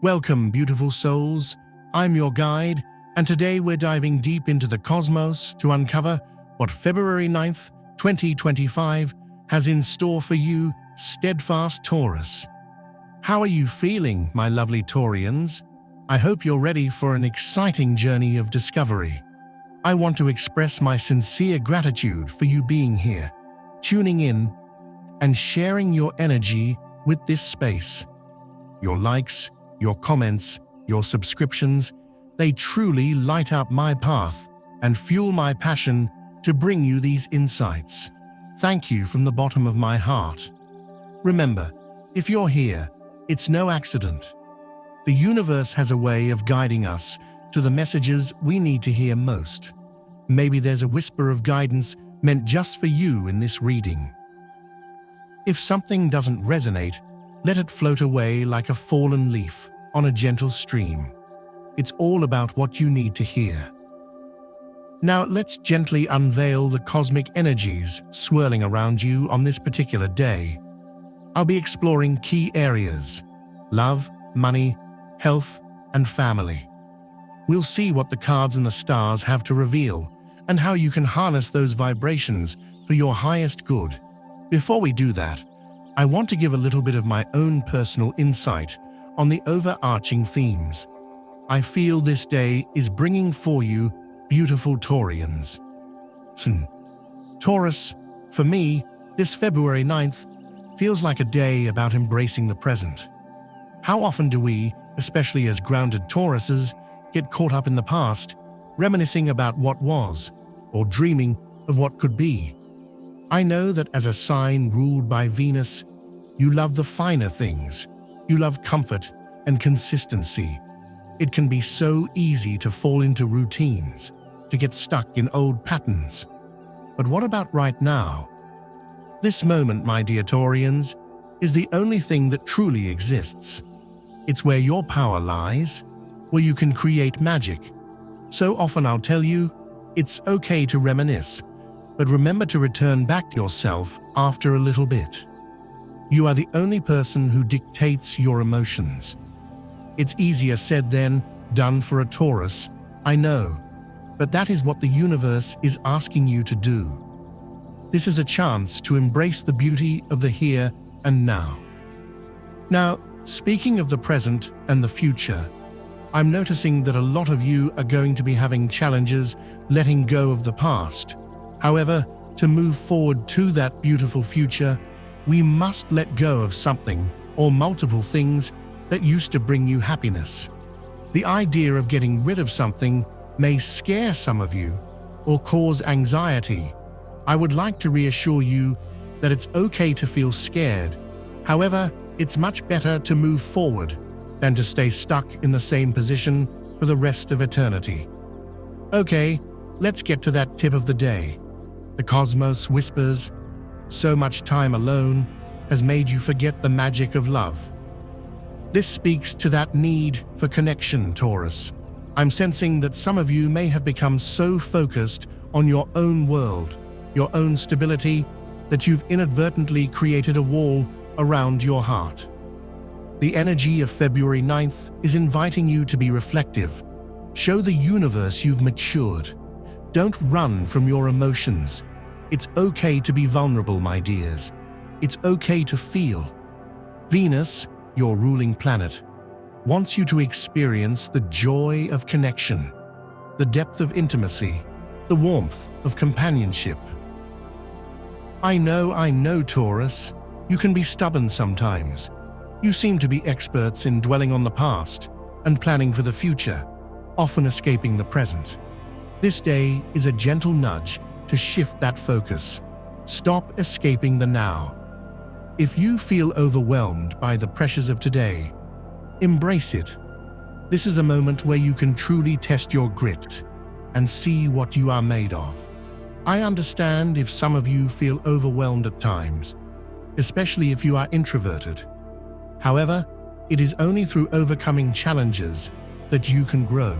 Welcome, beautiful souls. I'm your guide, and today we're diving deep into the cosmos to uncover what February 9th, 2025 has in store for you, steadfast Taurus. How are you feeling, my lovely Taurians? I hope you're ready for an exciting journey of discovery. I want to express my sincere gratitude for you being here, tuning in, and sharing your energy with this space. Your likes, your comments, your subscriptions, they truly light up my path and fuel my passion to bring you these insights. Thank you from the bottom of my heart. Remember, if you're here, it's no accident. The universe has a way of guiding us to the messages we need to hear most. Maybe there's a whisper of guidance meant just for you in this reading. If something doesn't resonate, let it float away like a fallen leaf on a gentle stream. It's all about what you need to hear. Now let's gently unveil the cosmic energies swirling around you on this particular day. I'll be exploring key areas: love, money, health, and family. We'll see what the cards and the stars have to reveal and how you can harness those vibrations for your highest good. Before we do that, I want to give a little bit of my own personal insight on the overarching themes. I feel this day is bringing for you beautiful Taurians. Taurus, for me, this February 9th feels like a day about embracing the present. How often do we, especially as grounded Tauruses, get caught up in the past, reminiscing about what was, or dreaming of what could be? I know that as a sign ruled by Venus, you love the finer things. You love comfort and consistency. It can be so easy to fall into routines, to get stuck in old patterns. But what about right now? This moment, my dear Taurians, is the only thing that truly exists. It's where your power lies, where you can create magic. So often I'll tell you, it's okay to reminisce, but remember to return back to yourself after a little bit. You are the only person who dictates your emotions. It's easier said than done for a Taurus, I know, but that is what the universe is asking you to do. This is a chance to embrace the beauty of the here and now. Now, speaking of the present and the future, I'm noticing that a lot of you are going to be having challenges letting go of the past. However, to move forward to that beautiful future, we must let go of something or multiple things that used to bring you happiness. The idea of getting rid of something may scare some of you or cause anxiety. I would like to reassure you that it's okay to feel scared. However, it's much better to move forward than to stay stuck in the same position for the rest of eternity. Okay, let's get to that tip of the day. The cosmos whispers, so much time alone has made you forget the magic of love. This speaks to that need for connection, Taurus. I'm sensing that some of you may have become so focused on your own world, your own stability, that you've inadvertently created a wall around your heart. The energy of February 9th is inviting you to be reflective. Show the universe you've matured. Don't run from your emotions. It's okay to be vulnerable, my dears. It's okay to feel. Venus, your ruling planet, wants you to experience the joy of connection, the depth of intimacy, the warmth of companionship. I know, Taurus, you can be stubborn sometimes. You seem to be experts in dwelling on the past and planning for the future, often escaping the present. This day is a gentle nudge to shift that focus. Stop escaping the now. If you feel overwhelmed by the pressures of today, embrace it. This is a moment where you can truly test your grit and see what you are made of. I understand if some of you feel overwhelmed at times, especially if you are introverted. However, it is only through overcoming challenges that you can grow.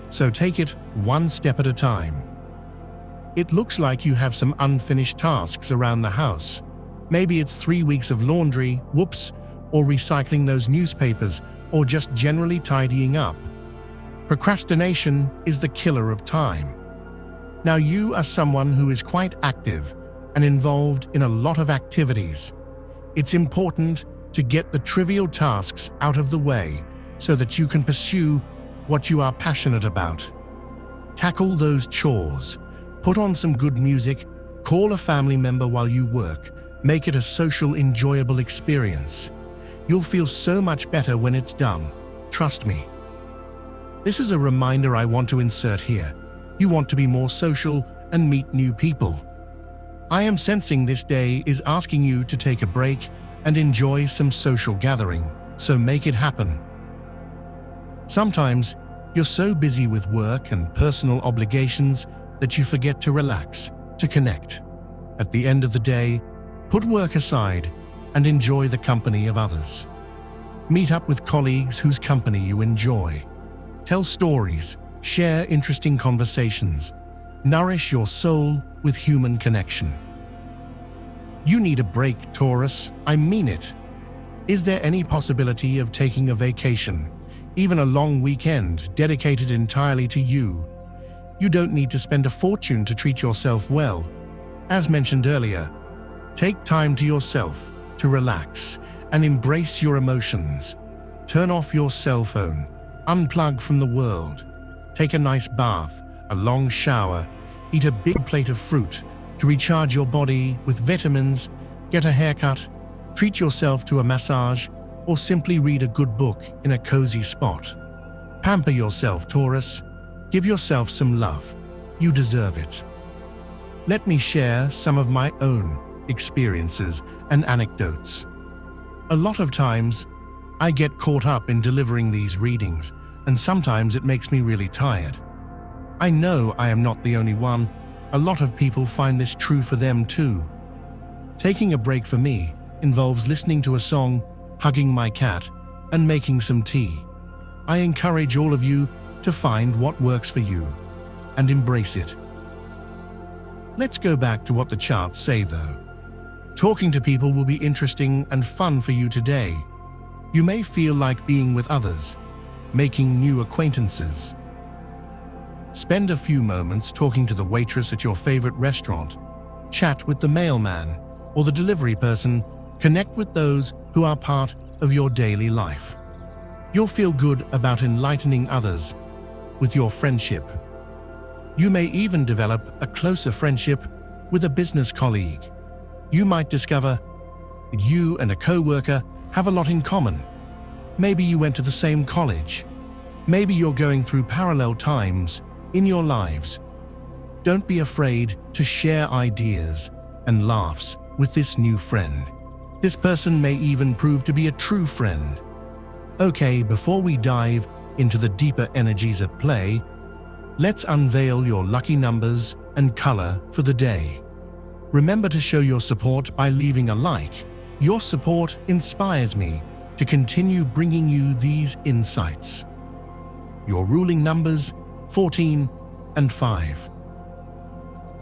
So take it one step at a time. It looks like you have some unfinished tasks around the house. Maybe it's 3 weeks of laundry, whoops, or recycling those newspapers or just generally tidying up. Procrastination is the killer of time. Now, you are someone who is quite active and involved in a lot of activities. It's important to get the trivial tasks out of the way so that you can pursue what you are passionate about. Tackle those chores, put on some good music, call a family member while you work, make it a social, enjoyable experience. You'll feel so much better when it's done, trust me. This is a reminder I want to insert here. You want to be more social and meet new people. I am sensing this day is asking you to take a break and enjoy some social gathering, so make it happen. Sometimes, you're so busy with work and personal obligations that you forget to relax, to connect. At the end of the day, put work aside and enjoy the company of others. Meet up with colleagues whose company you enjoy. Tell stories, share interesting conversations. Nourish your soul with human connection. You need a break, Taurus. I mean it. Is there any possibility of taking a vacation, even a long weekend dedicated entirely to you? You don't need to spend a fortune to treat yourself well. As mentioned earlier, take time to yourself to relax and embrace your emotions. Turn off your cell phone, unplug from the world. Take a nice bath, a long shower, eat a big plate of fruit to recharge your body with vitamins, get a haircut, treat yourself to a massage, or simply read a good book in a cozy spot. Pamper yourself, Taurus. Give yourself some love. You deserve it. Let me share some of my own experiences and anecdotes. A lot of times, I get caught up in delivering these readings, and sometimes it makes me really tired. I know I am not the only one. A lot of people find this true for them too. Taking a break for me involves listening to a song, hugging my cat, and making some tea. I encourage all of you to find what works for you and embrace it. Let's go back to what the charts say though. Talking to people will be interesting and fun for you today. You may feel like being with others, making new acquaintances. Spend a few moments talking to the waitress at your favorite restaurant. Chat with the mailman or the delivery person. Connect with those who are part of your daily life. You'll feel good about enlightening others with your friendship. You may even develop a closer friendship with a business colleague. You might discover that you and a co-worker have a lot in common. Maybe you went to the same college. Maybe you're going through parallel times in your lives. Don't be afraid to share ideas and laughs with this new friend. This person may even prove to be a true friend. Okay, before we dive into the deeper energies at play, let's unveil your lucky numbers and color for the day. Remember to show your support by leaving a like. Your support inspires me to continue bringing you these insights. Your ruling numbers, 14 and 5.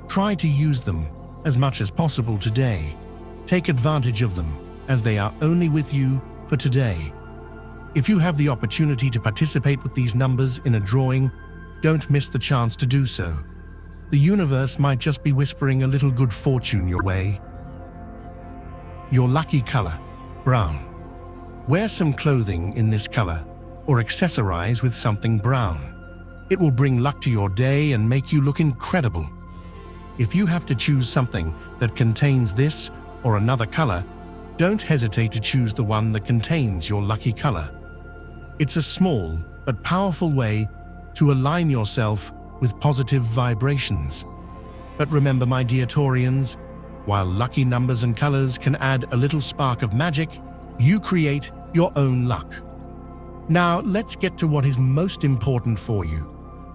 Try to use them as much as possible today. Take advantage of them, as they are only with you for today. If you have the opportunity to participate with these numbers in a drawing, don't miss the chance to do so. The universe might just be whispering a little good fortune your way. Your lucky color, brown. Wear some clothing in this color, or accessorize with something brown. It will bring luck to your day and make you look incredible. If you have to choose something that contains this or another color, don't hesitate to choose the one that contains your lucky color. It's a small but powerful way to align yourself with positive vibrations. But remember, my dear Taurians, while lucky numbers and colors can add a little spark of magic, you create your own luck. Now, let's get to what is most important for you.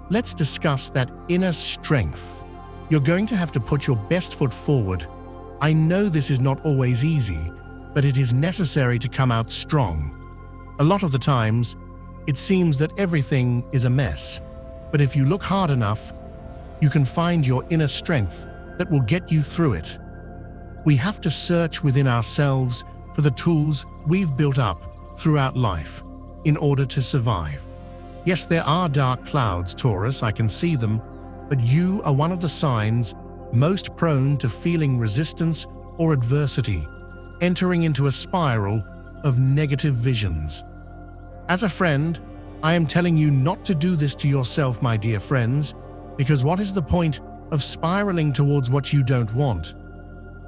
Let's discuss that inner strength. You're going to have to put your best foot forward. I know this is not always easy, but it is necessary to come out strong. A lot of the times, it seems that everything is a mess. But if you look hard enough, you can find your inner strength that will get you through it. We have to search within ourselves for the tools we've built up throughout life. in order to survive. Yes, there are dark clouds, Taurus, I can see them, but you are one of the signs most prone to feeling resistance or adversity, entering into a spiral of negative visions. As a friend, I am telling you not to do this to yourself, my dear friends, because what is the point of spiraling towards what you don't want?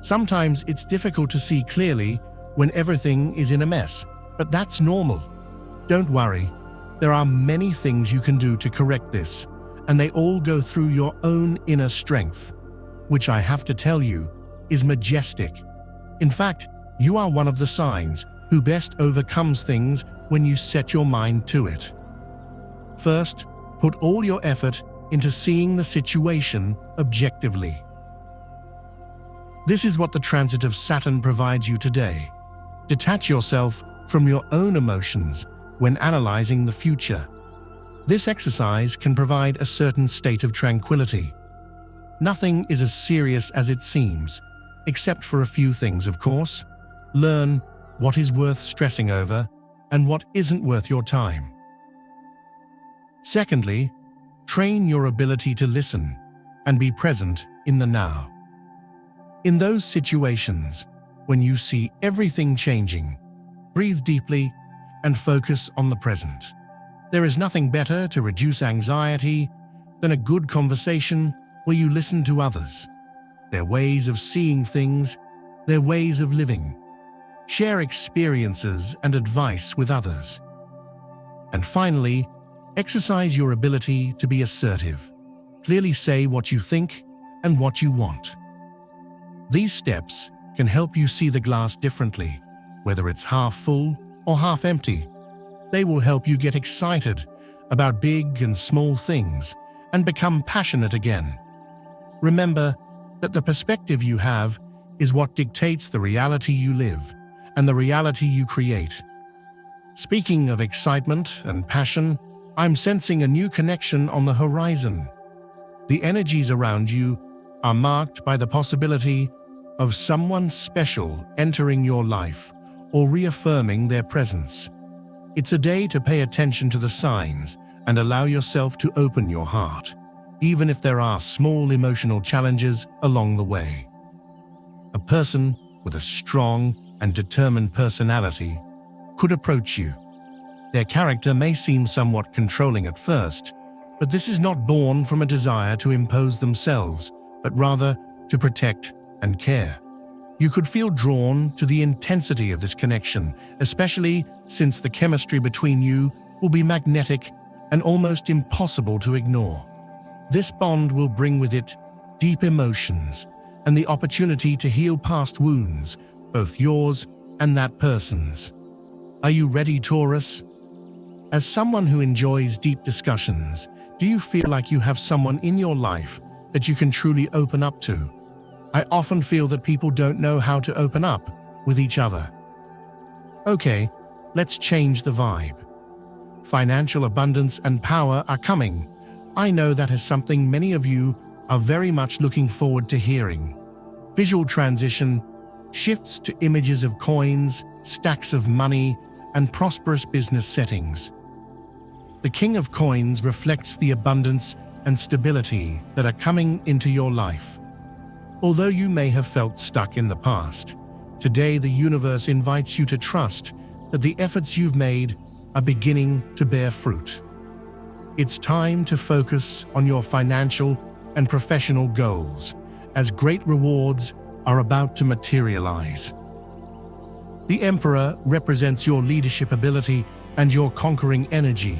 Sometimes it's difficult to see clearly when everything is in a mess, but that's normal. Don't worry, there are many things you can do to correct this, and they all go through your own inner strength, which I have to tell you is majestic. In fact, you are one of the signs who best overcomes things when you set your mind to it. First, put all your effort into seeing the situation objectively. This is what the transit of Saturn provides you today. Detach yourself from your own emotions when analyzing the future. This exercise can provide a certain state of tranquility. Nothing is as serious as it seems, except for a few things, of course. Learn what is worth stressing over and what isn't worth your time. Secondly, train your ability to listen and be present in the now. In those situations when you see everything changing, breathe deeply and focus on the present. There is nothing better to reduce anxiety than a good conversation where you listen to others, their ways of seeing things, their ways of living. Share experiences and advice with others. And finally, exercise your ability to be assertive. Clearly say what you think and what you want. These steps can help you see the glass differently, whether it's half full or half empty. They will help you get excited about big and small things and become passionate again. Remember that the perspective you have is what dictates the reality you live and the reality you create. Speaking of excitement and passion, I'm sensing a new connection on the horizon. The energies around you are marked by the possibility of someone special entering your life or reaffirming their presence. It's a day to pay attention to the signs and allow yourself to open your heart, even if there are small emotional challenges along the way. A person with a strong and determined personality could approach you. Their character may seem somewhat controlling at first, but this is not born from a desire to impose themselves, but rather to protect and care. You could feel drawn to the intensity of this connection, especially since the chemistry between you will be magnetic and almost impossible to ignore. This bond will bring with it deep emotions and the opportunity to heal past wounds, both yours and that person's. Are you ready, Taurus? As someone who enjoys deep discussions, do you feel like you have someone in your life that you can truly open up to? I often feel that people don't know how to open up with each other. Okay, let's change the vibe. Financial abundance and power are coming. I know that is something many of you are very much looking forward to hearing. Visual transition shifts to images of coins, stacks of money, and prosperous business settings. The King of Coins reflects the abundance and stability that are coming into your life. Although you may have felt stuck in the past, today the universe invites you to trust that the efforts you've made are beginning to bear fruit. It's time to focus on your financial and professional goals, as great rewards are about to materialize. The Emperor represents your leadership ability and your conquering energy.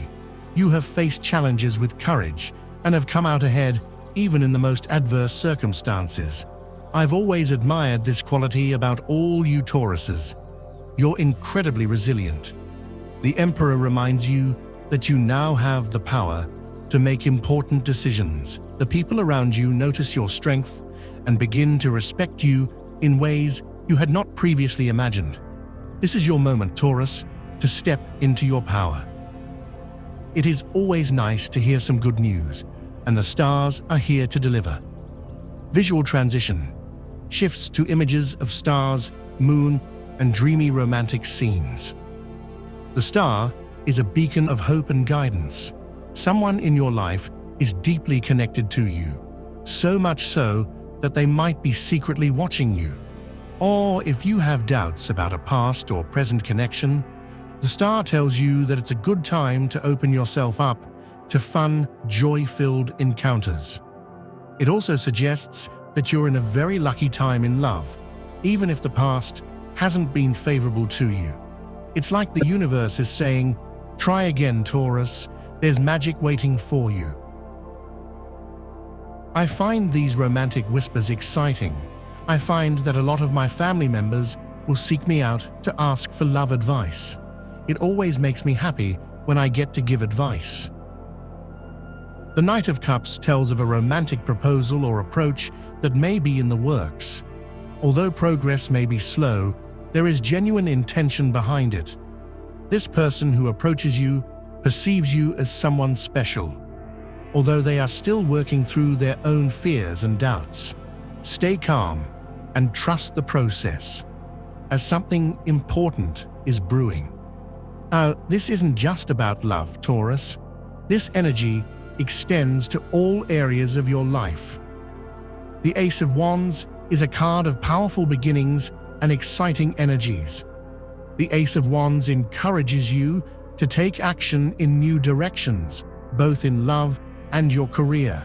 You have faced challenges with courage and have come out ahead even in the most adverse circumstances. I've always admired this quality about all you Tauruses. You're incredibly resilient. The Emperor reminds you that you now have the power to make important decisions. The people around you notice your strength and begin to respect you in ways you had not previously imagined. This is your moment, Taurus, to step into your power. It is always nice to hear some good news, and the stars are here to deliver. Visual transition shifts to images of stars, moon, and dreamy romantic scenes. The star is a beacon of hope and guidance. Someone in your life is deeply connected to you, so much so that they might be secretly watching you. Or if you have doubts about a past or present connection, the star tells you that it's a good time to open yourself up to fun, joy-filled encounters. It also suggests that you're in a very lucky time in love, even if the past hasn't been favorable to you. It's like the universe is saying, "Try again, Taurus, there's magic waiting for you." I find these romantic whispers exciting. I find that a lot of my family members will seek me out to ask for love advice. It always makes me happy when I get to give advice. The Knight of Cups tells of a romantic proposal or approach that may be in the works. Although progress may be slow, there is genuine intention behind it. This person who approaches you perceives you as someone special, although they are still working through their own fears and doubts. Stay calm and trust the process, as something important is brewing. Now, this isn't just about love, Taurus. This energy extends to all areas of your life. The Ace of Wands is a card of powerful beginnings and exciting energies. The Ace of Wands encourages you to take action in new directions, both in love and your career.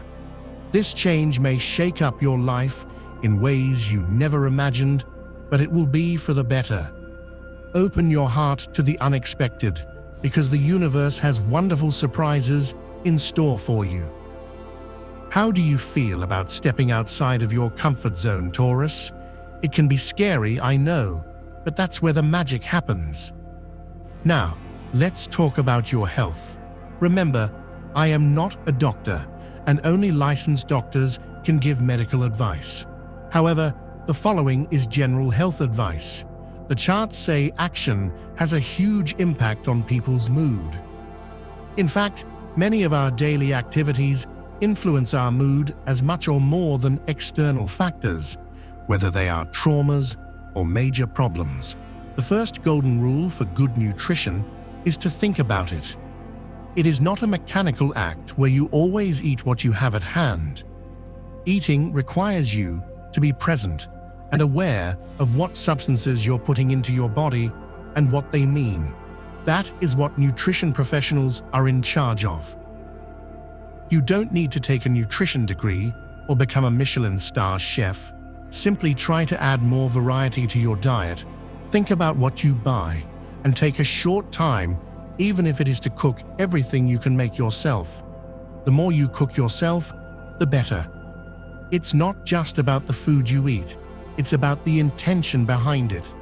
This change may shake up your life in ways you never imagined, but it will be for the better. Open your heart to the unexpected, because the universe has wonderful surprises in store for you. How do you feel about stepping outside of your comfort zone, Taurus? It can be scary, I know, but that's where the magic happens. Now, let's talk about your health. Remember, I am not a doctor, and only licensed doctors can give medical advice. However, the following is general health advice. The charts say action has a huge impact on people's mood. In fact, many of our daily activities influence our mood as much or more than external factors, whether they are traumas or major problems. The first golden rule for good nutrition is to think about it. It is not a mechanical act where you always eat what you have at hand. Eating requires you to be present and aware of what substances you're putting into your body and what they mean. That is what nutrition professionals are in charge of. You don't need to take a nutrition degree or become a Michelin star chef. Simply try to add more variety to your diet. Think about what you buy and take a short time, even if it is to cook everything you can make yourself. The more you cook yourself, the better. It's not just about the food you eat, it's about the intention behind it.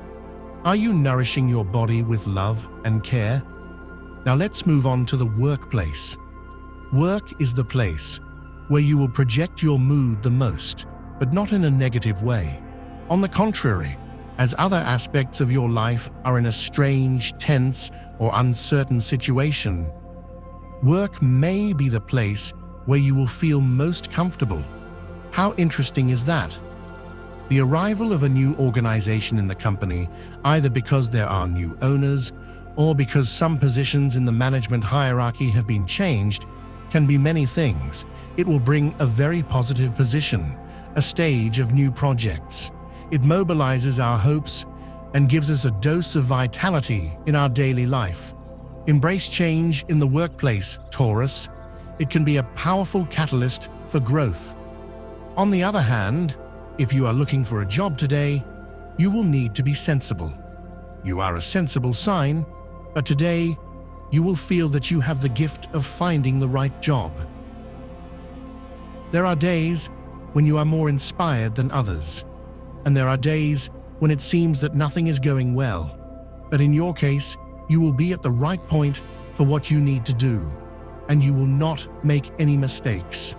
Are you nourishing your body with love and care? Now let's move on to the workplace. Work is the place where you will project your mood the most, but not in a negative way. On the contrary, as other aspects of your life are in a strange, tense, or uncertain situation, work may be the place where you will feel most comfortable. How interesting is that? The arrival of a new organization in the company, either because there are new owners or because some positions in the management hierarchy have been changed, can be many things. It will bring a very positive position, a stage of new projects. It mobilizes our hopes and gives us a dose of vitality in our daily life. Embrace change in the workplace, Taurus. It can be a powerful catalyst for growth. On the other hand, if you are looking for a job today, you will need to be sensible. You are a sensible sign, but today you will feel that you have the gift of finding the right job. There are days when you are more inspired than others, and there are days when it seems that nothing is going well. But in your case, you will be at the right point for what you need to do, and you will not make any mistakes.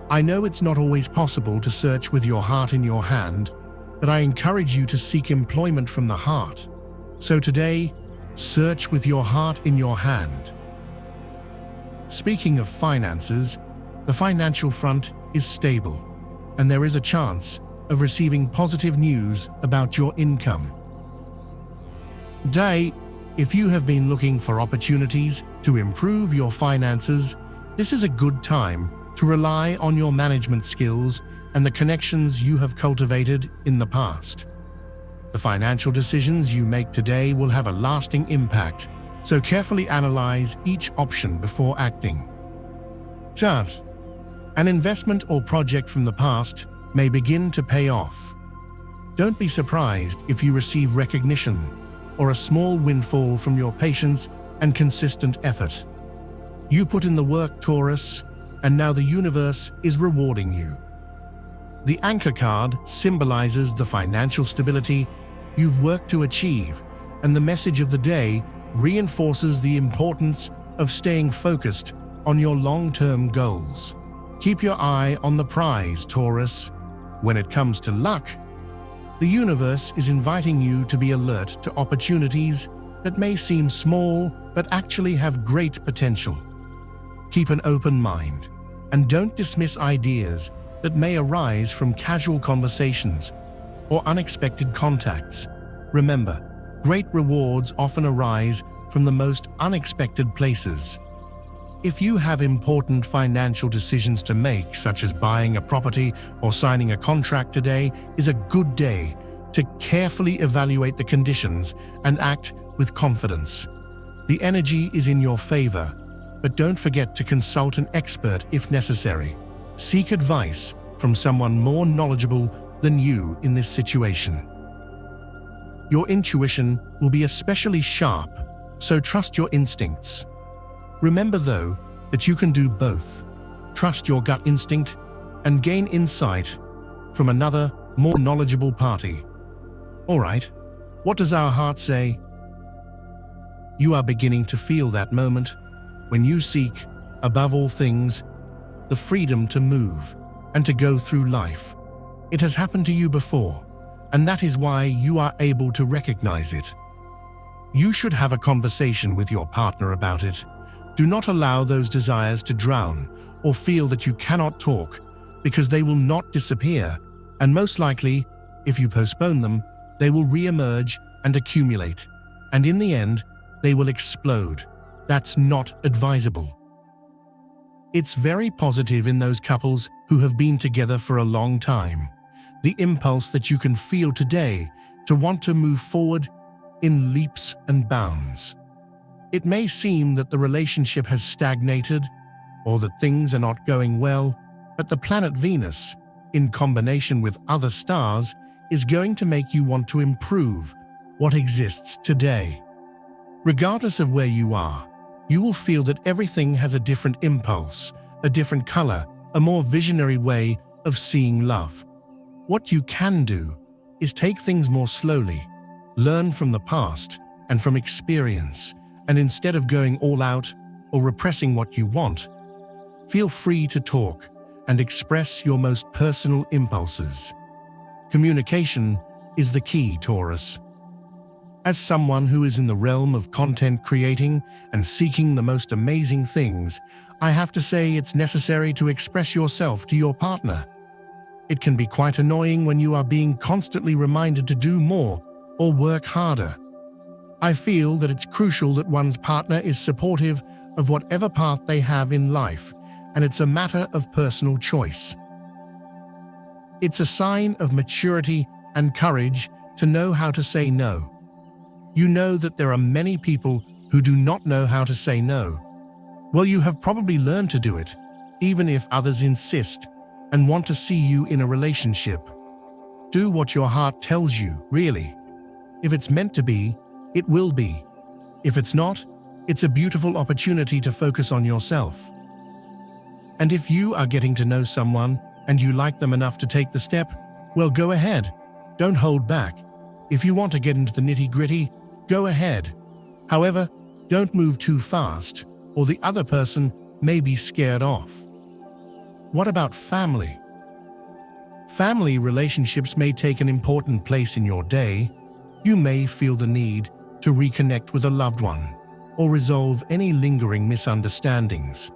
I know it's not always possible to search with your heart in your hand, but I encourage you to seek employment from the heart. So today, search with your heart in your hand. Speaking of finances, the financial front is stable, and there is a chance of receiving positive news about your income. Today, If you have been looking for opportunities to improve your finances, this is a good time to rely on your management skills and the connections you have cultivated in the past. The financial decisions you make today will have a lasting impact, so carefully analyze each option before acting. Chart. An investment or project from the past may begin to pay off. Don't be surprised if you receive recognition or a small windfall from your patience and consistent effort. You put in the work, Taurus, and now the universe is rewarding you. The anchor card symbolizes the financial stability you've worked to achieve, and the message of the day reinforces the importance of staying focused on your long-term goals. Keep your eye on the prize, Taurus. When it comes to luck, the universe is inviting you to be alert to opportunities that may seem small but actually have great potential. Keep an open mind and don't dismiss ideas that may arise from casual conversations or unexpected contacts. Remember, great rewards often arise from the most unexpected places. If you have important financial decisions to make, such as buying a property or signing a contract, today is a good day to carefully evaluate the conditions and act with confidence. The energy is in your favor, but don't forget to consult an expert if necessary. Seek advice from someone more knowledgeable than you in this situation. Your intuition will be especially sharp, so trust your instincts. Remember, though, that you can do both. Trust your gut instinct and gain insight from another, more knowledgeable party. All right, what does our heart say? You are beginning to feel that moment when you seek, above all things, the freedom to move and to go through life. It has happened to you before, and that is why you are able to recognize it. You should have a conversation with your partner about it. Do not allow those desires to drown or feel that you cannot talk, because they will not disappear, and most likely, if you postpone them, they will re-emerge and accumulate, and in the end, they will explode. That's not advisable. It's very positive in those couples who have been together for a long time. The impulse that you can feel today to want to move forward in leaps and bounds. It may seem that the relationship has stagnated or that things are not going well, but the planet Venus, in combination with other stars, is going to make you want to improve what exists today. Regardless of where you are, you will feel that everything has a different impulse, a different color, a more visionary way of seeing love. What you can do is take things more slowly, learn from the past and from experience, and instead of going all out or repressing what you want, feel free to talk and express your most personal impulses. Communication is the key, Taurus. As someone who is in the realm of content creating and seeking the most amazing things, I have to say it's necessary to express yourself to your partner. It can be quite annoying when you are being constantly reminded to do more or work harder. I feel that it's crucial that one's partner is supportive of whatever path they have in life, and it's a matter of personal choice. It's a sign of maturity and courage to know how to say no. You know that there are many people who do not know how to say no. Well, you have probably learned to do it, even if others insist and want to see you in a relationship. Do what your heart tells you, really. If it's meant to be, it will be. If it's not, it's a beautiful opportunity to focus on yourself. And if you are getting to know someone and you like them enough to take the step, well, go ahead. Don't hold back. If you want to get into the nitty-gritty, go ahead. However, don't move too fast, or the other person may be scared off. What about family? Family relationships may take an important place in your day. You may feel the need to reconnect with a loved one or resolve any lingering misunderstandings.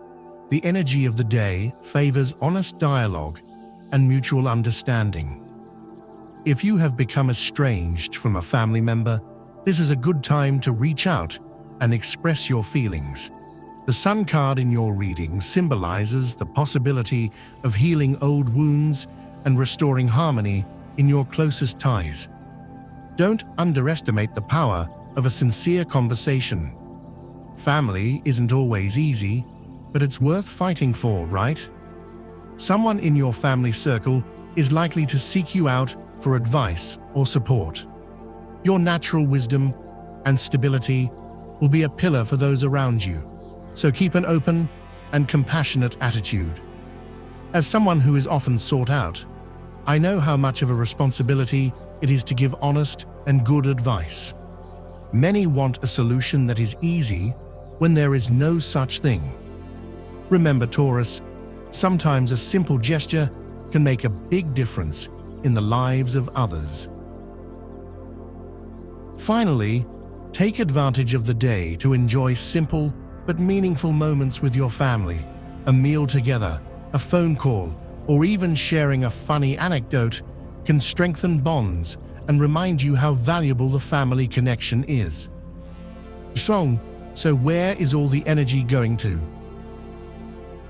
The energy of the day favors honest dialogue and mutual understanding. If you have become estranged from a family member, this is a good time to reach out and express your feelings. The Sun card in your reading symbolizes the possibility of healing old wounds and restoring harmony in your closest ties. Don't underestimate the power of a sincere conversation. Family isn't always easy, but it's worth fighting for, right? Someone in your family circle is likely to seek you out for advice or support. Your natural wisdom and stability will be a pillar for those around you, so keep an open and compassionate attitude. As someone who is often sought out, I know how much of a responsibility it is to give honest and good advice. Many want a solution that is easy when there is no such thing. Remember, Taurus, sometimes a simple gesture can make a big difference in the lives of others. Finally, take advantage of the day to enjoy simple but meaningful moments with your family. A meal together, a phone call, or even sharing a funny anecdote can strengthen bonds and remind you how valuable the family connection is. So where is all the energy going to?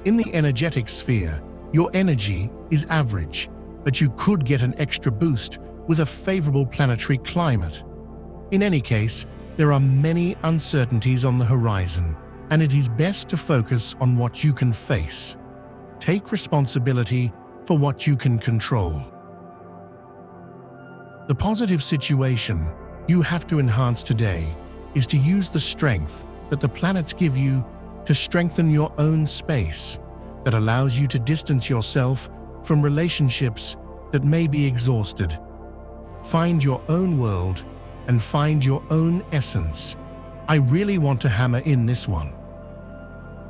In the energetic sphere, your energy is average, but you could get an extra boost with a favorable planetary climate. In any case, there are many uncertainties on the horizon, and it is best to focus on what you can face. Take responsibility for what you can control. The positive situation you have to enhance today is to use the strength that the planets give you to strengthen your own space that allows you to distance yourself from relationships that may be exhausted. Find your own world and find your own essence. I really want to hammer in this one.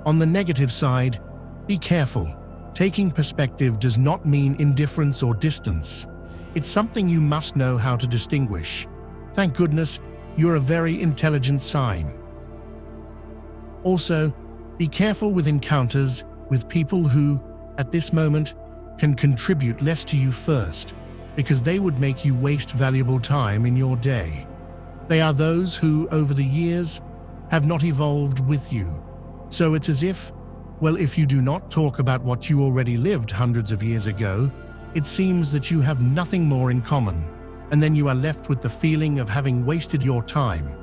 On the negative side, be careful. Taking perspective does not mean indifference or distance. It's something you must know how to distinguish. Thank goodness you're a very intelligent sign. Also, be careful with encounters with people who, at this moment, can contribute less to you first, because they would make you waste valuable time in your day. They are those who, over the years, have not evolved with you. So it's as if, well, if you do not talk about what you already lived hundreds of years ago, it seems that you have nothing more in common, and then you are left with the feeling of having wasted your time.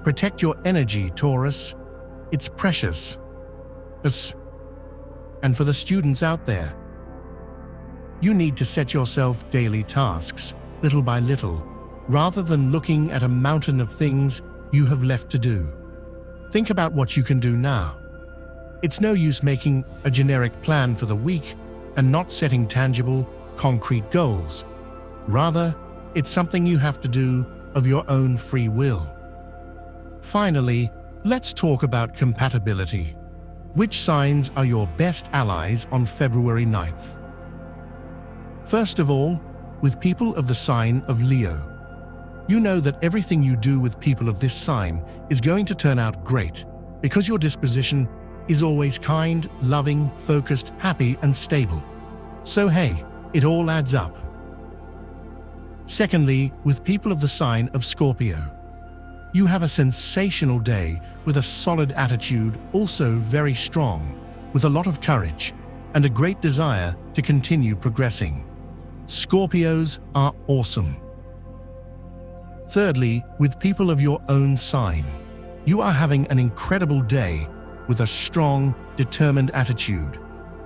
Protect your energy, Taurus. It's precious. And for the students out there, you need to set yourself daily tasks, little by little, rather than looking at a mountain of things you have left to do. Think about what you can do now. It's no use making a generic plan for the week and not setting tangible, concrete goals. Rather, it's something you have to do of your own free will. Finally, let's talk about compatibility. Which signs are your best allies on February 9th? First of all, with people of the sign of Leo. You know that everything you do with people of this sign is going to turn out great, because your disposition is always kind, loving, focused, happy, and stable. So hey, it all adds up. Secondly, with people of the sign of Scorpio. You have a sensational day with a solid attitude, also very strong, with a lot of courage and a great desire to continue progressing. Scorpios are awesome. Thirdly, with people of your own sign. You are having an incredible day with a strong, determined attitude,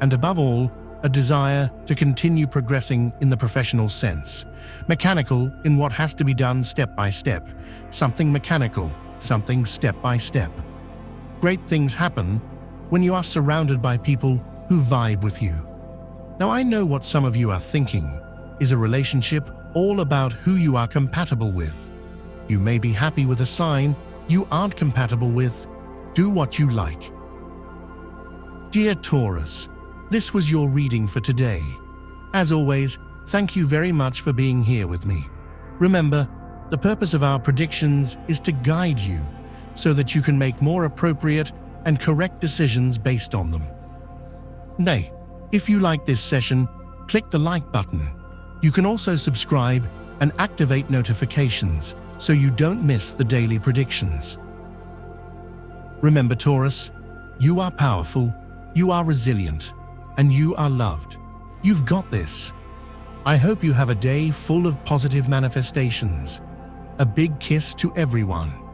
and above all, a desire to continue progressing in the professional sense. Mechanical in what has to be done step by step. Something mechanical, something step by step. Great things happen when you are surrounded by people who vibe with you. Now I know what some of you are thinking. Is a relationship all about who you are compatible with? You may be happy with a sign you aren't compatible with. Do what you like. Dear Taurus, this was your reading for today. As always, thank you very much for being here with me. Remember, the purpose of our predictions is to guide you so that you can make more appropriate and correct decisions based on them. Nay, if you like this session, click the like button. You can also subscribe and activate notifications so you don't miss the daily predictions. Remember, Taurus, you are powerful, you are resilient, and you are loved. You've got this. I hope you have a day full of positive manifestations. A big kiss to everyone.